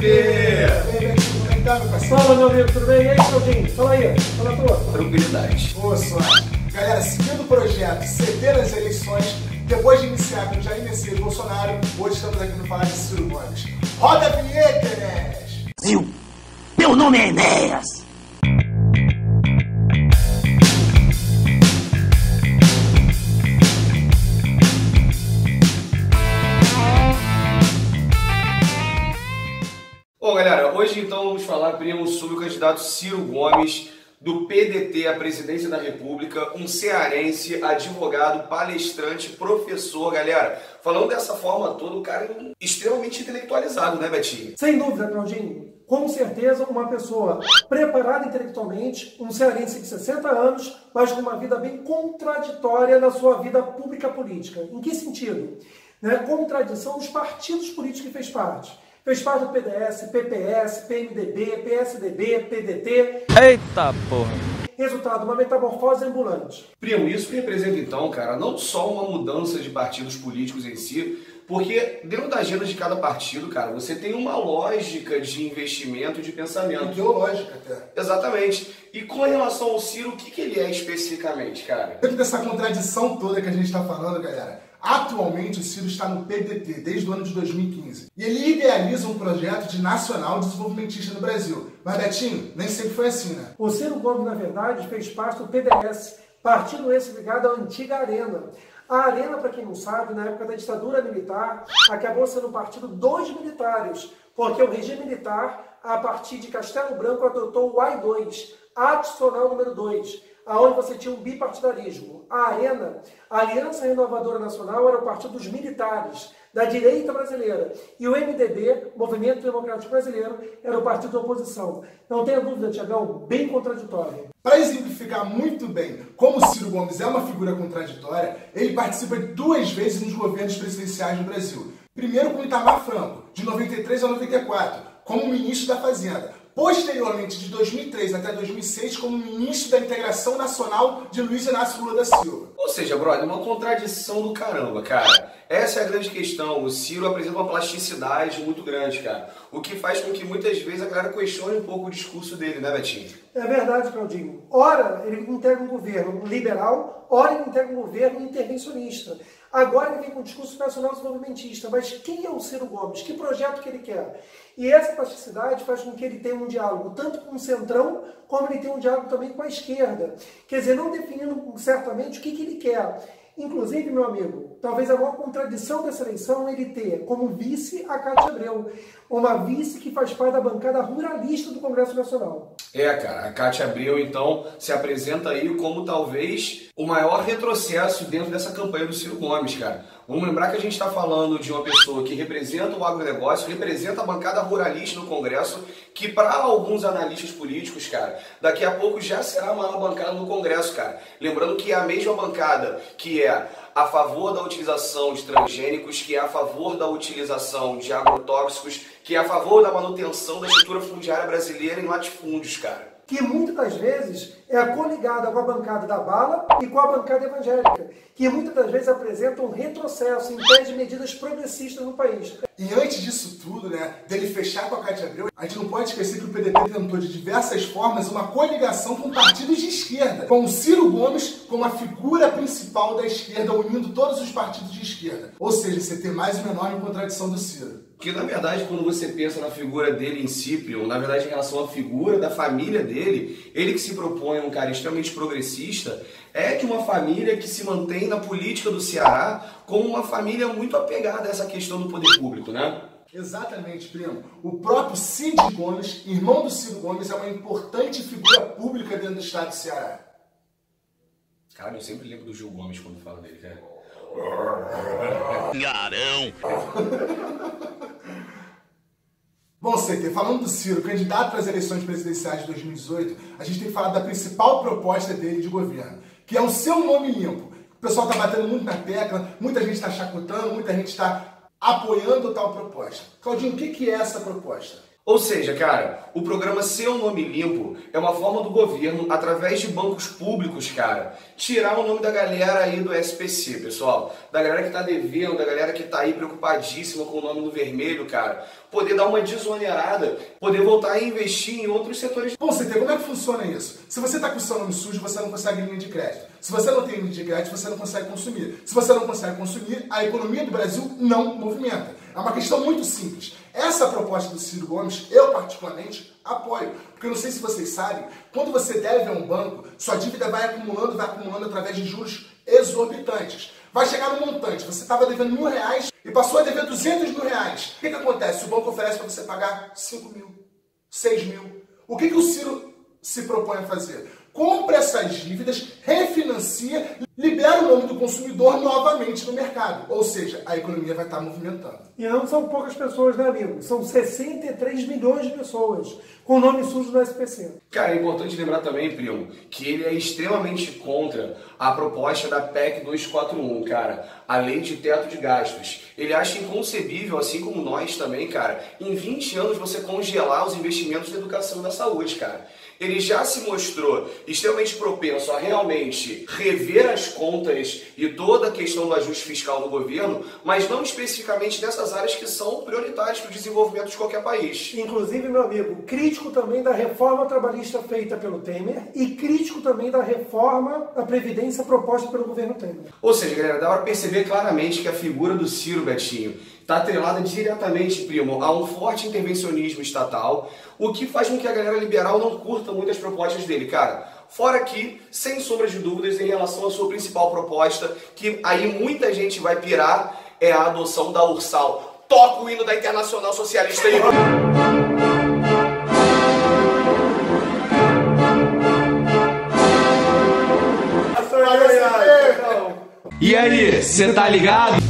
Como é que tá, meu parceiro? Fala, meu amigo, tudo bem? E aí, Claudinho? Fala aí, fala a tua. Tranquilidade. Boa sorte. Galera, seguindo o projeto CT nas eleições, depois de iniciar com Jair Messias Bolsonaro, hoje estamos aqui no falar de Ciro Gomes. Roda a vinheta, Enéas! Brasil, meu nome é Enéas. Bom, galera, hoje então vamos falar, primo, sobre o candidato Ciro Gomes, do PDT à presidência da República, um cearense, advogado, palestrante, professor, galera. Falando dessa forma toda, o cara é extremamente intelectualizado, né, Betinho? Sem dúvida, Claudinho. Com certeza, uma pessoa preparada intelectualmente, um cearense de 60 anos, mas com uma vida bem contraditória na sua vida pública política. Em que sentido? Contradição dos partidos políticos que fez parte. Fez parte do PDS, PPS, PMDB, PSDB, PDT. Eita porra! Resultado, uma metamorfose ambulante. Primo, isso representa então, cara, não só uma mudança de partidos políticos em si, porque dentro da agenda de cada partido, cara, você tem uma lógica de investimento e de pensamento. Ideológica até. Exatamente. E com relação ao Ciro, o que ele é especificamente, cara? Dentro dessa contradição toda que a gente está falando, galera, atualmente o Ciro está no PDT, desde o ano de 2015. E ele idealiza um projeto de nacional desenvolvimentista no Brasil. Mas, Betinho, nem sempre foi assim, né? O Ciro Gomes, na verdade, fez parte do PDS, partido esse ligado à antiga Arena. A Arena, para quem não sabe, na época da ditadura militar, acabou sendo um partido dos militares, porque o regime militar, a partir de Castelo Branco, adotou o AI-2, adicional número 2, aonde você tinha um bipartidarismo. A Arena, a Aliança Renovadora Nacional, era o partido dos militares, da direita brasileira. E o MDB, Movimento Democrático Brasileiro, era o partido da oposição. Não tenha dúvida, Tiagão, bem contraditório. Para exemplificar muito bem como o Ciro Gomes é uma figura contraditória, ele participa 2 vezes nos governos presidenciais do Brasil. Primeiro com Itamar Franco, de 93 a 94, como ministro da Fazenda. Posteriormente, de 2003 até 2006, como ministro da Integração Nacional de Luiz Inácio Lula da Silva. Ou seja, brother, uma contradição do caramba, cara. Essa é a grande questão. O Ciro apresenta uma plasticidade muito grande, cara. O que faz com que muitas vezes a galera questione um pouco o discurso dele, né, Betinho? É verdade, Claudinho. Ora, ele integra um governo liberal, ora ele integra um governo intervencionista. Agora ele vem com um discurso nacional desenvolvimentista. Mas quem é o Ciro Gomes? Que projeto que ele quer? E essa plasticidade faz com que ele tenha um diálogo tanto com o centrão, como ele tenha um diálogo também com a esquerda. Quer dizer, não definindo certamente o que ele quer. Inclusive, meu amigo, talvez a maior contradição dessa eleição é ele ter como vice a Cátia Abreu, uma vice que faz parte da bancada ruralista do Congresso Nacional. Cara, a Cátia Abreu, então, se apresenta aí como talvez o maior retrocesso dentro dessa campanha do Ciro Gomes, cara. Vamos lembrar que a gente está falando de uma pessoa que representa o agronegócio, representa a bancada ruralista no Congresso, que para alguns analistas políticos, cara, daqui a pouco já será a maior bancada no Congresso, cara. Lembrando que é a mesma bancada que é a favor da utilização de transgênicos, que é a favor da utilização de agrotóxicos, que é a favor da manutenção da estrutura fundiária brasileira em latifúndios, cara. Que muitas das vezes é coligada com a bancada da bala e com a bancada evangélica, que muitas das vezes apresentam um retrocesso, impede medidas progressistas no país. E antes disso tudo, dele fechar com a Cátia Abreu, a gente não pode esquecer que o PDT tentou de diversas formas uma coligação com partidos de esquerda, com o Ciro Gomes como a figura principal da esquerda, unindo todos os partidos de esquerda. Ou seja, você tem mais uma enorme contradição do Ciro. Porque, na verdade, quando você pensa na figura dele em si, na verdade, em relação à figura da família dele, ele que se propõe um cara extremamente progressista, é de uma família que se mantém na política do Ceará como uma família muito apegada a essa questão do poder público, né? Exatamente, primo. O próprio Cid Gomes, irmão do Ciro Gomes, é uma importante figura pública dentro do estado do Ceará. Cara, eu sempre lembro do Gil Gomes quando fala dele, cara. Garão! Bom, CT, falando do Ciro, candidato para as eleições presidenciais de 2018, a gente tem que falar da principal proposta dele de governo, que é o seu nome limpo. O pessoal está batendo muito na tecla, muita gente está chacotando, muita gente está apoiando tal proposta. Claudinho, o que é essa proposta? Ou seja, cara, o programa Seu Nome Limpo é uma forma do governo, através de bancos públicos, cara, tirar o nome da galera aí do SPC, pessoal. Da galera que tá devendo, da galera que tá aí preocupadíssima com o nome no vermelho, cara. Poder dar uma desonerada, poder voltar a investir em outros setores. Bom, CT, como é que funciona isso? Se você tá com o seu nome sujo, você não consegue linha de crédito. Se você não tem linha de crédito, você não consegue consumir. Se você não consegue consumir, a economia do Brasil não movimenta. É uma questão muito simples. Essa proposta do Ciro Gomes, eu particularmente apoio. Porque eu não sei se vocês sabem, quando você deve a um banco, sua dívida vai acumulando através de juros exorbitantes. Vai chegar no montante, você estava devendo R$1.000 e passou a dever R$200 mil. O que acontece? O banco oferece para você pagar 5 mil, 6 mil. O que o Ciro se propõe a fazer? Compra essas dívidas, refinancia, libera o nome do consumidor novamente no mercado. Ou seja, a economia vai estar movimentando. E não são poucas pessoas, né, amigo? São 63 milhões de pessoas com nome sujo no SPC. Cara, é importante lembrar também, primo, que ele é extremamente contra a proposta da PEC 241, cara, a lei de teto de gastos. Ele acha inconcebível, assim como nós também, cara, em 20 anos você congelar os investimentos na educação e na saúde, cara. Ele já se mostrou extremamente propenso a realmente rever as contas e toda a questão do ajuste fiscal no governo, mas não especificamente nessas áreas que são prioritárias para o desenvolvimento de qualquer país. Inclusive, meu amigo, crítico também da reforma trabalhista feita pelo Temer e crítico também da reforma da Previdência proposta pelo governo Temer. Ou seja, galera, dá para perceber claramente que a figura do Ciro, Betinho, está atrelada diretamente, primo, a um forte intervencionismo estatal, o que faz com que a galera liberal não curta muitas propostas dele, cara. Fora que, sem sombra de dúvidas, em relação à sua principal proposta, que aí muita gente vai pirar, é a adoção da Ursal. Toca o hino da Internacional Socialista aí. E aí, você tá ligado?